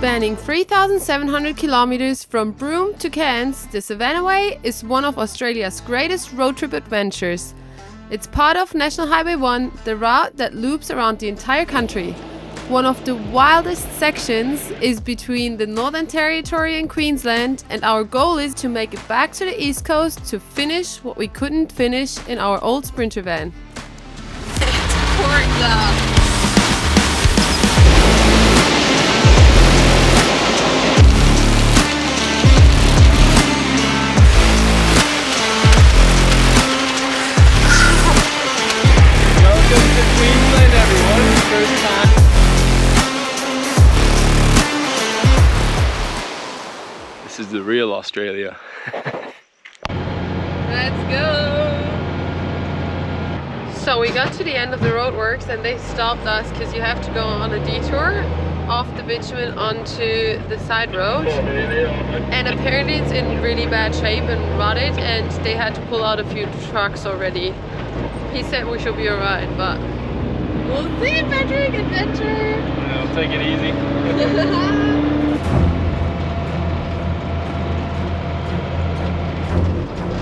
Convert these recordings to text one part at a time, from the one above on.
Spanning 3,700 kilometers from Broome to Cairns, the Savannah Way is one of Australia's greatest road trip adventures. It's part of National Highway 1, the route that loops around the entire country. One of the wildest sections is between the Northern Territory and Queensland, and our goal is to make it back to the East Coast to finish what we couldn't finish in our old Sprinter van. Welcome to Queensland, everyone. First time. This is the real Australia. Let's go! So we got to the end of the roadworks and they stopped us because you have to go on a detour off the bitumen onto the side road. And apparently it's in really bad shape and rotted, and they had to pull out a few trucks already. He said we should be alright, but we'll see, Patrick! Adventure! I'll take it easy.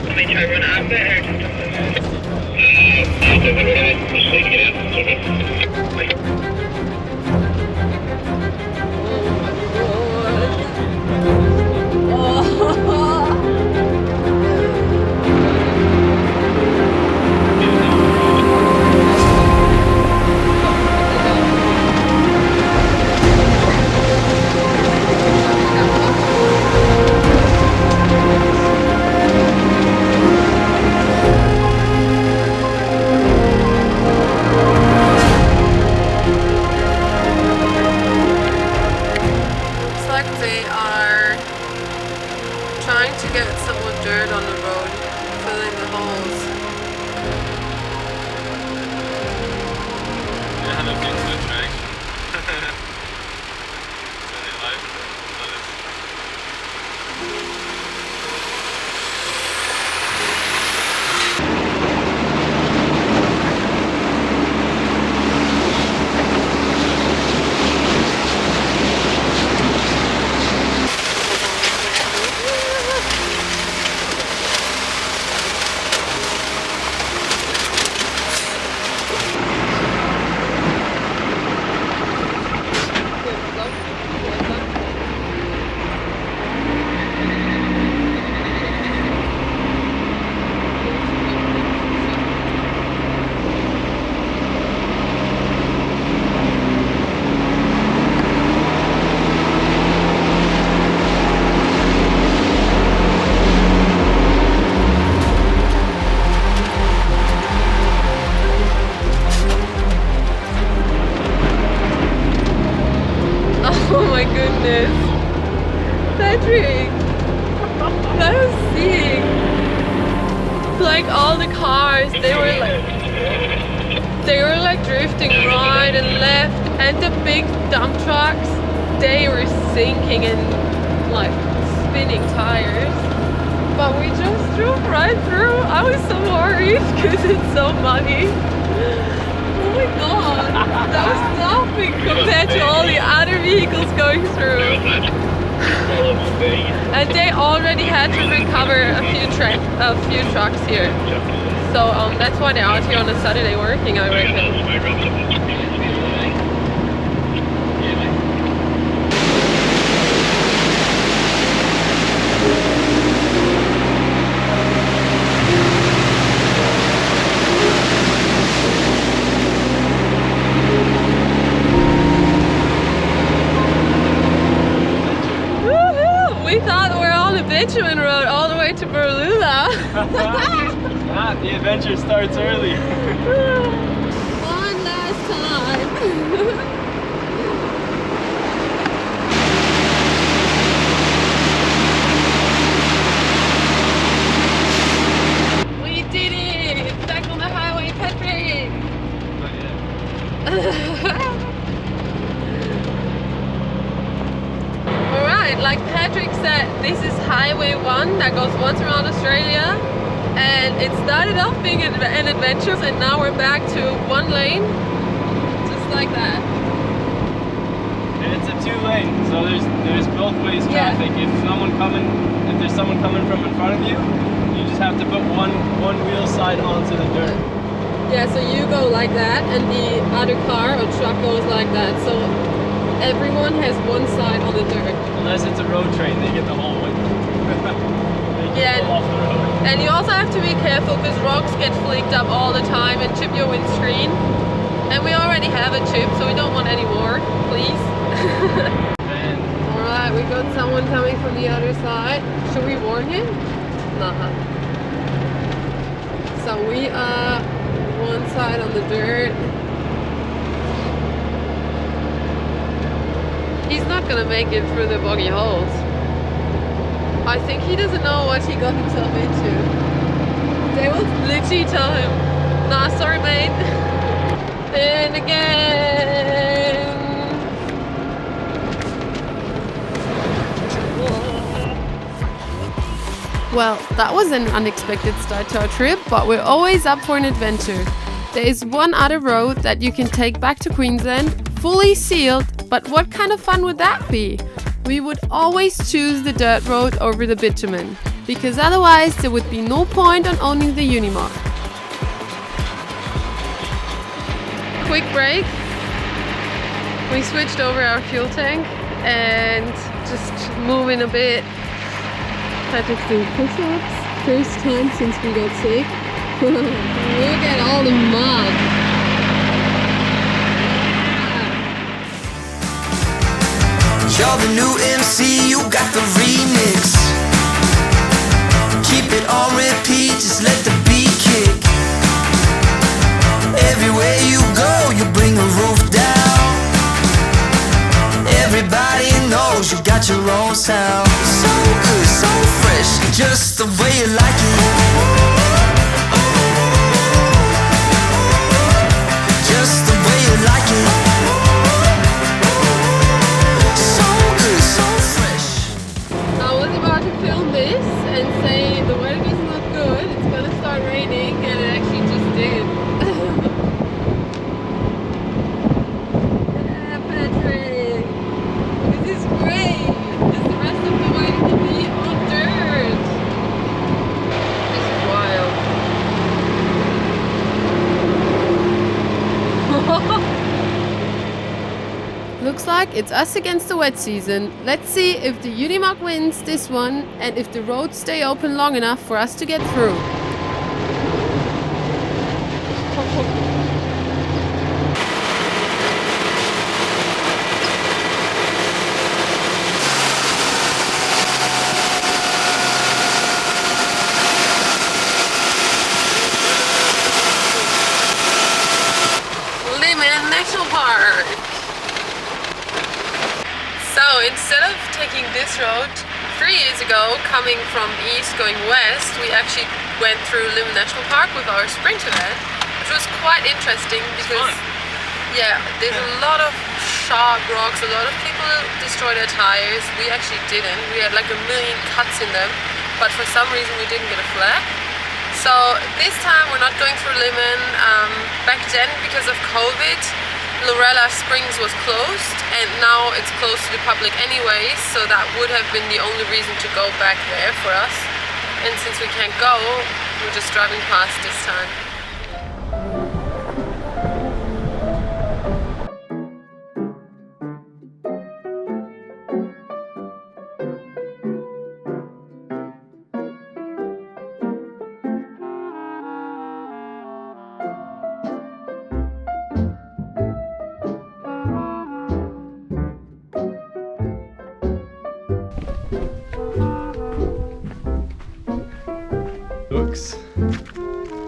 Let me try one out there. Patrick, that was sick. Like all the cars, they were like drifting right and left, and the big dump trucks, they were sinking and like spinning tires. But we just drove right through. I was so worried because it's so muddy. Oh my god, that was nothing compared to all the other vehicles going through. And they already had to recover a few trucks here. So that's why they're out here on a Saturday working, I reckon. We thought we were on the bitumen road all the way to Borroloola. The adventure starts early. One last time. We did it! Back on the highway, Patrick! Alright, like Patrick said, this is Highway 1 that goes once around Australia, and it started off being an adventure, and now we're back to one lane, just like that. it's a 2-lane, so there's both ways traffic. If there's someone coming from in front of you, you just have to put one wheel side onto the dirt. Yeah, so you go like that, and the other car or truck goes like that. So everyone has one side on the dirt. Unless it's a road train, they get the whole width. They pull off the road. And you also have to be careful because rocks get flicked up all the time and chip your windscreen. And we already have a chip, so we don't want any more, please. Alright, we got someone coming from the other side. Should we warn him? Nah. So we are one side on the dirt. He's not gonna make it through the boggy holes. I think he doesn't know what he got himself into. They will literally tell him, nah, sorry mate. And again. Well, that was an unexpected start to our trip, but we're always up for an adventure. There is one other road that you can take back to Queensland, fully sealed, but what kind of fun would that be? We would always choose the dirt road over the bitumen, because otherwise there would be no point on owning the Unimog. Quick break. We switched over our fuel tank and just moving a bit. Patrick's doing push-ups. First time since we got sick. Look at all the mud. You're the new MC, you got the remix. Keep it on repeat, just let the beat kick. Everywhere you go, you bring the roof down. Everybody knows you got your own sound. So good, so fresh, just the way you like it. Just the way you like it. So good, so fresh. I was about to film this and say the weather doesn't look good, it's gonna start raining, and it actually just did. Yeah, Patrick! This is great! This is the rest of the way to be on dirt! This is wild. Looks like it's us against the wet season. Let's see if the Unimog wins this one and if the roads stay open long enough for us to get through. National Park. So instead of taking this road 3 years ago, coming from east going west, we actually went through Lim National Park with our Sprinter van, which was quite interesting because there's a lot of sharp rocks, a lot of people destroy their tires. We actually didn't. We had like 1 million cuts in them, but for some reason we didn't get a flag. So this time we're not going through Limmen. Back then, because of COVID, Lorella Springs was closed, and now it's closed to the public anyway, so that would have been the only reason to go back there for us. And since we can't go, we're just driving past this time. Looks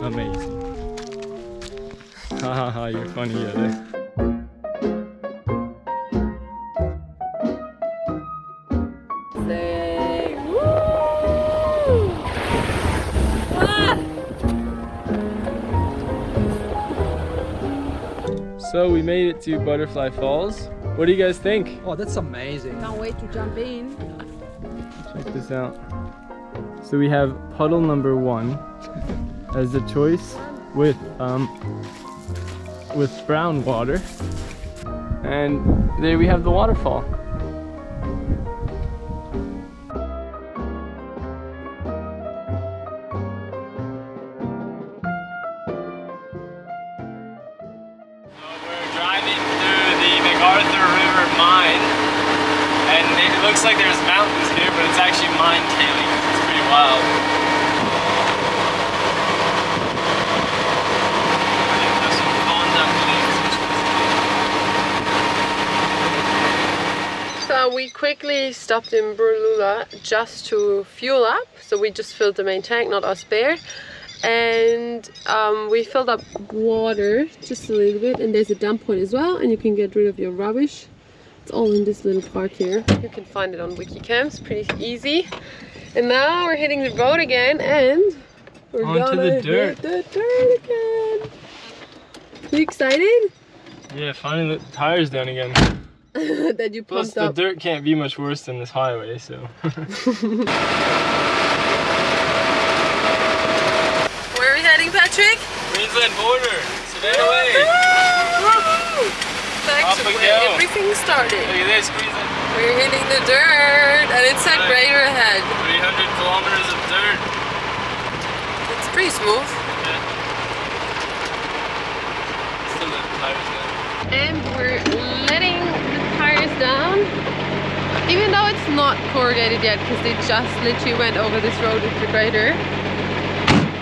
amazing. Haha, you're funny, Yele. So we made it to Butterfly Falls. What do you guys think? Oh, that's amazing. Can't wait to jump in. Check this out. So we have puddle number 1 as the choice with brown water. And there we have the waterfall. And it looks like there's mountains here, but it's actually mine tailings. It's pretty wild. There's some ponds underneath. So we quickly stopped in Borroloola just to fuel up. So we just filled the main tank, not our spare. And we filled up water just a little bit, and there's a dump point as well, and you can get rid of your rubbish. It's all in this little park here. You can find it on Wikicamps, pretty easy. And now we're hitting the road again, and we're gonna hit the dirt again. You excited? Yeah, finally the tires down again. That you pumped Plus up. the dirt can't be much worse than this highway, so. Where are we heading, Patrick? Queensland border, Savannah Way. Back to where everything started. Look at this, Queensland. We're hitting the dirt, and it's a greater ahead. 300 kilometers of dirt. It's pretty smooth. Yeah. Still let the tires down. And we're letting the tires down, even though it's not corrugated yet, because they just literally went over this road with the grader.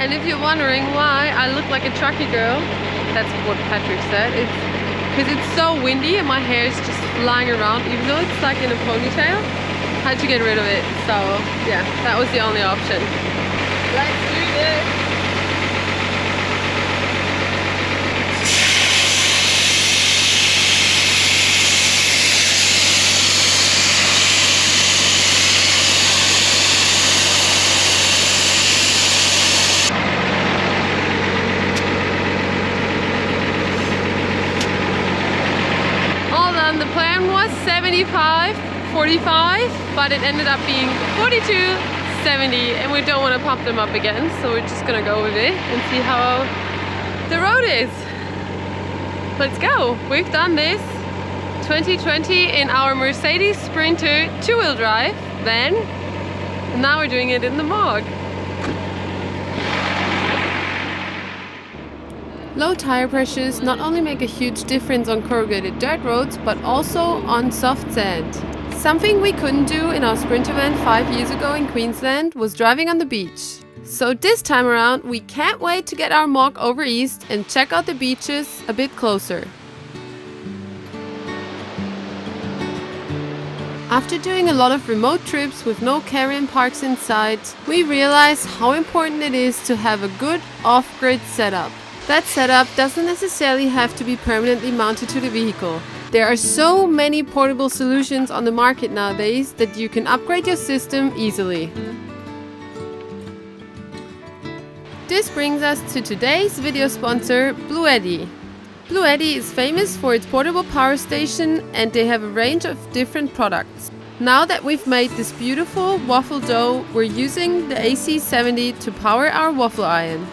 And if you're wondering why I look like a trucky girl, that's what Patrick said. It's because it's so windy and my hair is just flying around, even though it's like in a ponytail. I had to get rid of it, so yeah, that was the only option. Let's do this! The plan was 75, 45, but it ended up being 42, 70, and we don't want to pump them up again, so we're just gonna go with it and see how the road is. Let's go. We've done this 2020 in our Mercedes Sprinter 2-wheel drive van, and now we're doing it in the Mog. Low tire pressures not only make a huge difference on corrugated dirt roads, but also on soft sand. Something we couldn't do in our Sprinter van 5 years ago in Queensland was driving on the beach. So this time around, we can't wait to get our Mog over east and check out the beaches a bit closer. After doing a lot of remote trips with no carry-in parks in sight, we realized how important it is to have a good off-grid setup. That setup doesn't necessarily have to be permanently mounted to the vehicle. There are so many portable solutions on the market nowadays that you can upgrade your system easily. This brings us to today's video sponsor, Bluetti. Bluetti is famous for its portable power station, and they have a range of different products. Now that we've made this beautiful waffle dough, we're using the AC70 to power our waffle iron.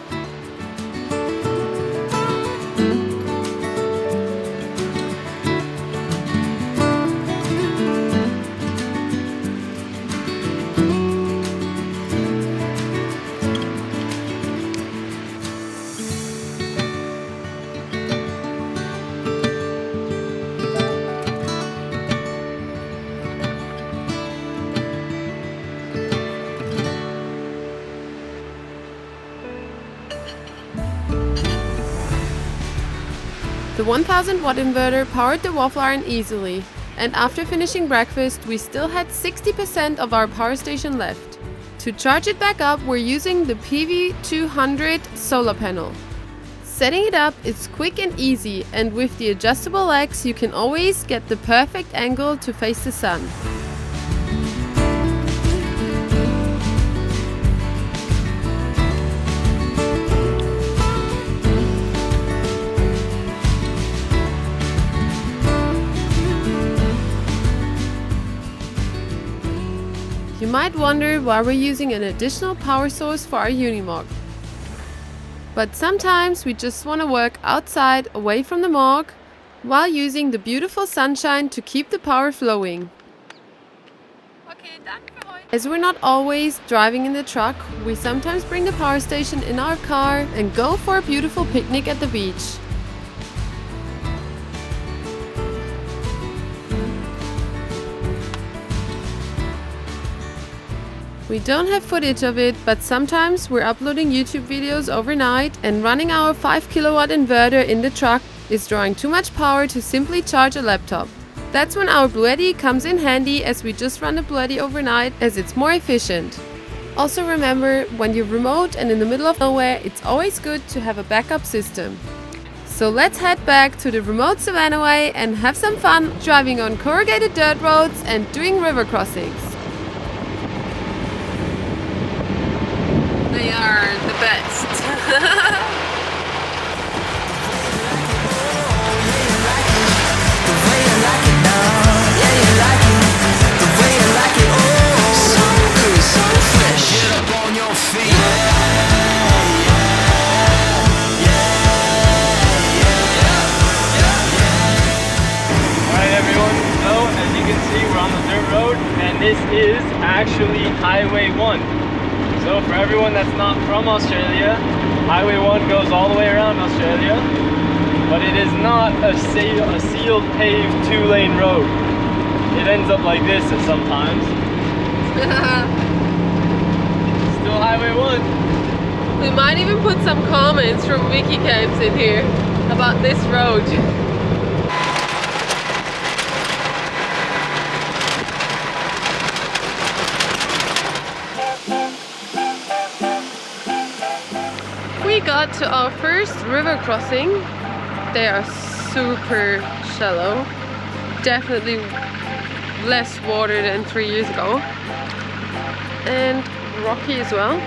The 1000 watt inverter powered the waffle iron easily, and after finishing breakfast we still had 60% of our power station left. To charge it back up, we're using the PV200 solar panel. Setting it up is quick and easy, and with the adjustable legs you can always get the perfect angle to face the sun. You might wonder why we're using an additional power source for our Unimog. But sometimes we just want to work outside, away from the Mog, while using the beautiful sunshine to keep the power flowing. As we're not always driving in the truck, we sometimes bring the power station in our car and go for a beautiful picnic at the beach. We don't have footage of it, but sometimes we're uploading YouTube videos overnight and running our 5 kilowatt inverter in the truck is drawing too much power to simply charge a laptop. That's when our Bluetti comes in handy, as we just run the Bluetti overnight as it's more efficient. Also remember, when you're remote and in the middle of nowhere, it's always good to have a backup system. So let's head back to the remote Savannah Way and have some fun driving on corrugated dirt roads and doing river crossings. They are the best. This is actually Highway 1. So for everyone that's not from Australia, Highway 1 goes all the way around Australia, but it is not a sealed paved 2-lane road. It ends up like this at sometimes. Still Highway 1. We might even put some comments from wiki camps in here about this road. We got to our first river crossing. They are super shallow, definitely less water than 3 years ago, and rocky as well.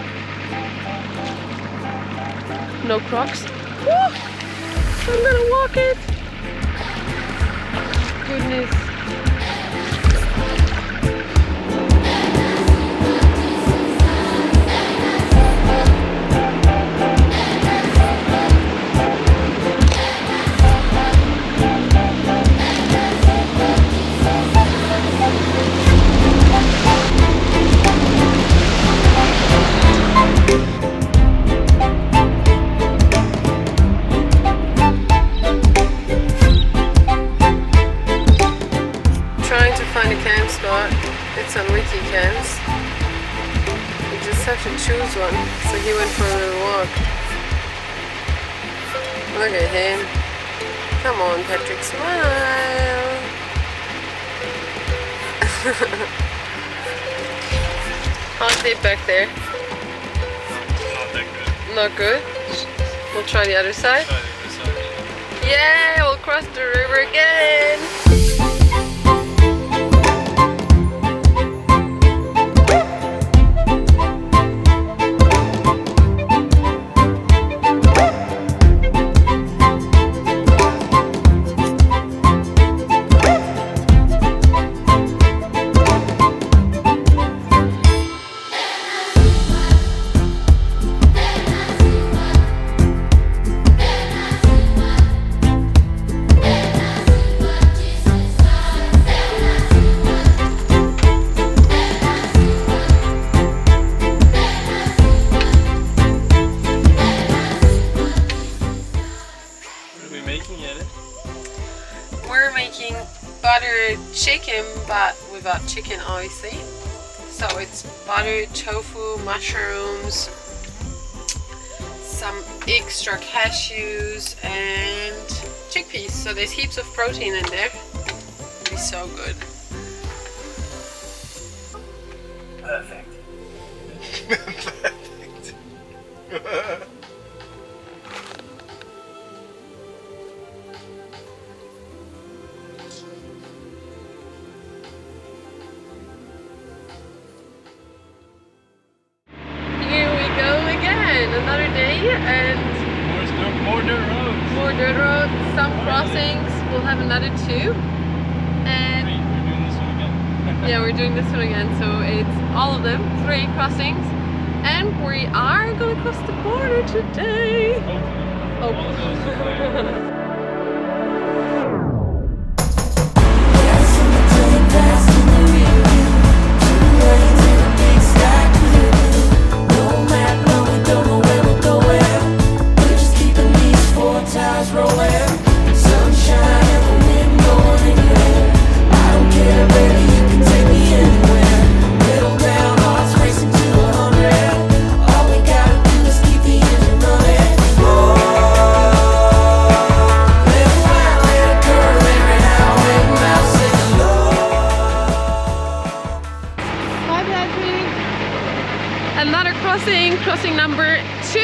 No crocs. Woo! I'm gonna walk it. Goodness. It's on wiki camps. You just have to choose one. So he went for a little walk. Look at him. Come on, Patrick, smile. How's it back there? Not that good. Not good? We'll try the other side. Yeah, we'll cross the river again. We're making buttered chicken, but without chicken obviously. So it's buttered tofu, mushrooms, some extra cashews and chickpeas. So there's heaps of protein in there. It'll be so good. Perfect. Perfect. Another day and more dirt roads. More dirt roads, some crossings. We'll have another 2. And we're doing this one again. Yeah, we're doing this one again. So it's all of them, 3 crossings. And we are gonna cross the border today. Hopefully. Hopefully. crossing number 2.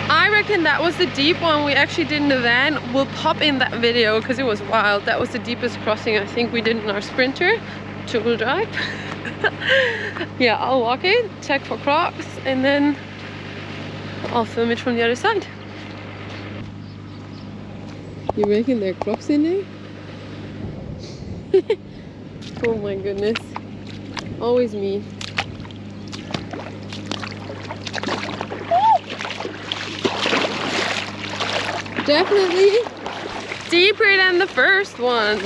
I reckon that was the deep one we actually did in the van. We'll pop in that video because it was wild. That was the deepest crossing I think we did in our Sprinter, 2-wheel drive. Yeah, I'll walk it, check for crocs, and then I'll film it from the other side. You reckon there are crocs in there? Oh my goodness. Always me. Definitely deeper than the first one.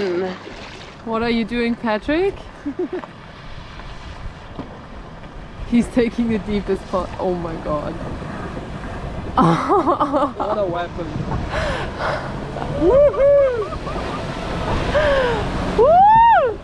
What are you doing, Patrick? He's taking the deepest spot. Oh my god. What a weapon. Woohoo! Woo!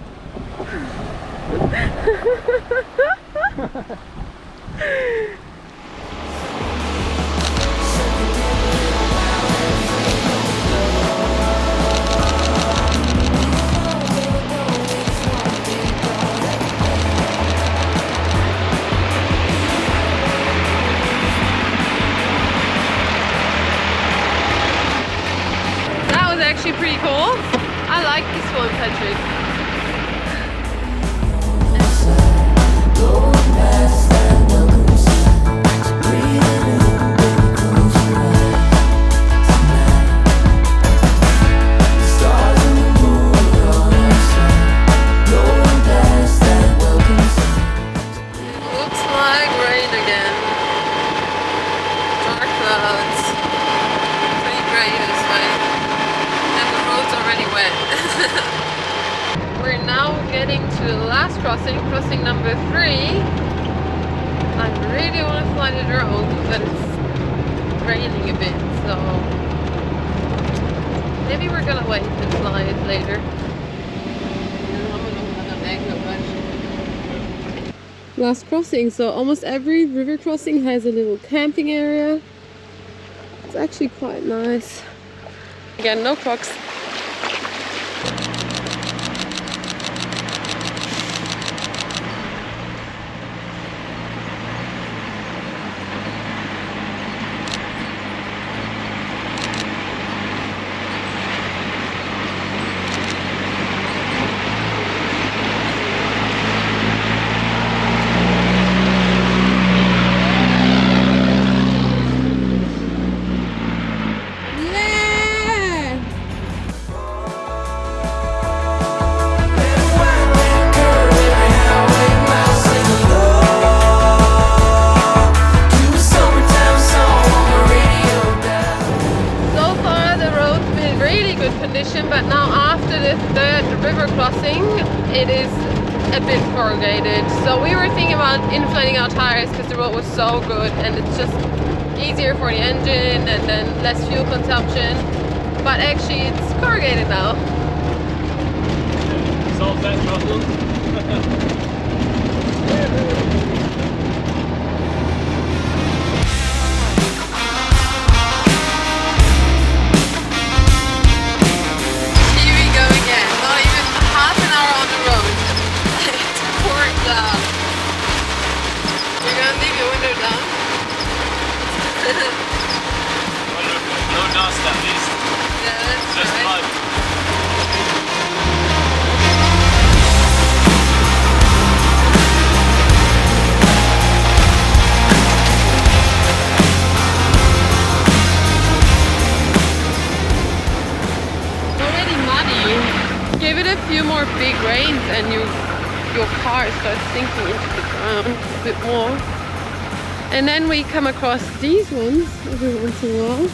Actually pretty cool. I like this one, Patrick. Looks like rain again. Dark clouds. Pretty gray this way. Already wet. We're now getting to the last crossing, crossing number 3. I really want to fly the drone, but it's raining a bit, so maybe we're gonna wait and fly it later. Last crossing, so almost every river crossing has a little camping area. It's actually quite nice. Again, no crocs. But now after the third river crossing it is a bit corrugated, so we were thinking about inflating our tires because the road was so good and it's just easier for the engine and then less fuel consumption, but actually it's corrugated now. Solves that problem. No dust at least. Yeah, that's just right. mud. Already muddy. Give it a few more big rains and your car starts sinking into the ground a bit more. And then we come across these ones every once in a while.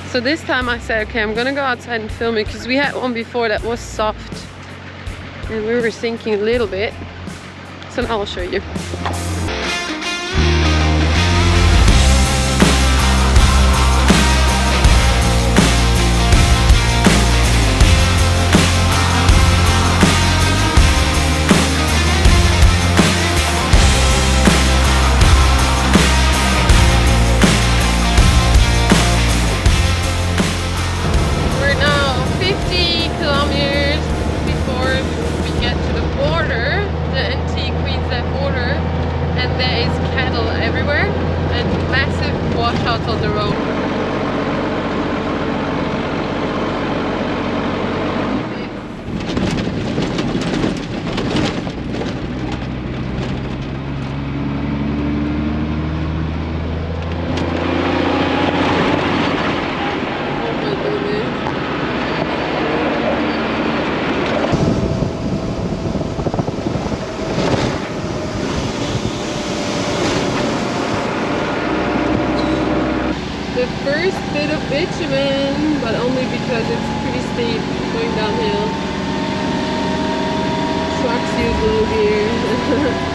So this time I said, okay, I'm gonna go outside and film it because we had one before that was soft and we were sinking a little bit. So now I'll show you. Border, the antique Queensland border, there is cattle everywhere and massive washouts on the road. The first bit of bitumen, but only because it's pretty steep going downhill. Trucks use low gear.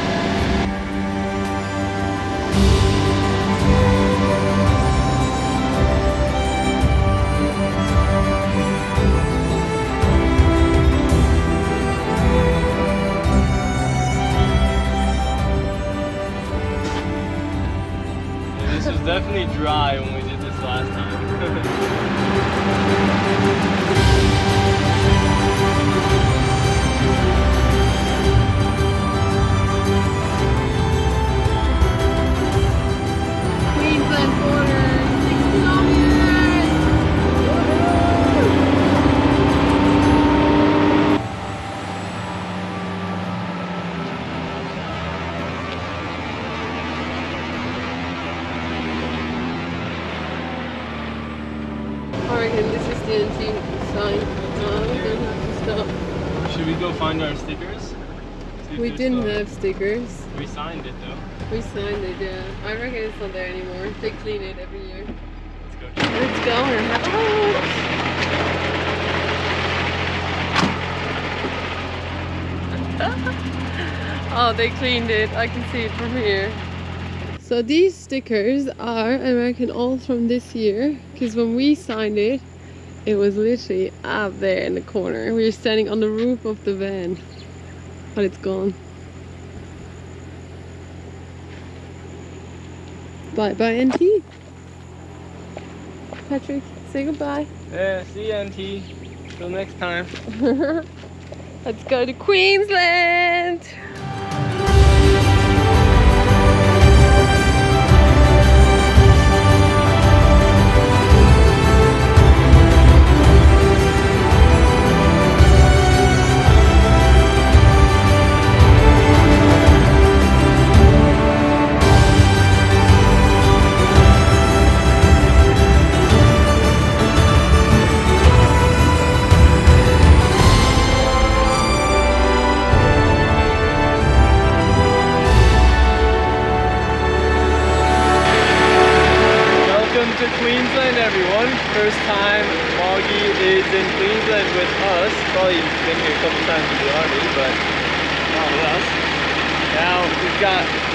This was definitely dry when we did this last time. Queensland border, 6 kilometers! I reckon this is the NT sign. We're gonna have to stop. Should we go find our stickers? See if We they're didn't still- have stickers. We signed it though. We signed it, yeah. I reckon it's not there anymore. They clean it every year. Let's go. Let's go. Oh, they cleaned it. I can see it from here. So these stickers are, I reckon, all from this year. Because when we signed it, it was literally up there in the corner. We were standing on the roof of the van. But it's gone. Bye bye, NT. Patrick, say goodbye. Yeah, see you, NT. Till next time. Let's go to Queensland. Welcome to Queensland, everyone. First time Moggy is in Queensland with us. Probably been here a couple times with the army, but not with us. Now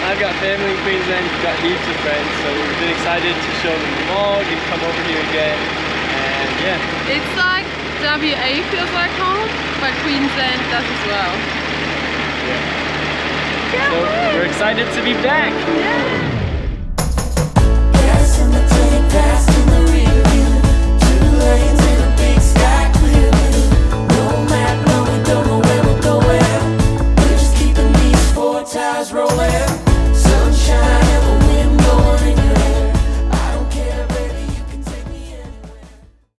I've got family in Queensland, got heaps of friends, so we've been excited to show them the Mog and come over here again. And yeah, It's like WA feels like home, but Queensland does as well. so we're excited to be back. Gas in the tank, gas in the rear view. 2 lanes in a big sky clear blue. No map, no, we don't know where we're going. We're just keeping these 4 tires rolling. Sunshine.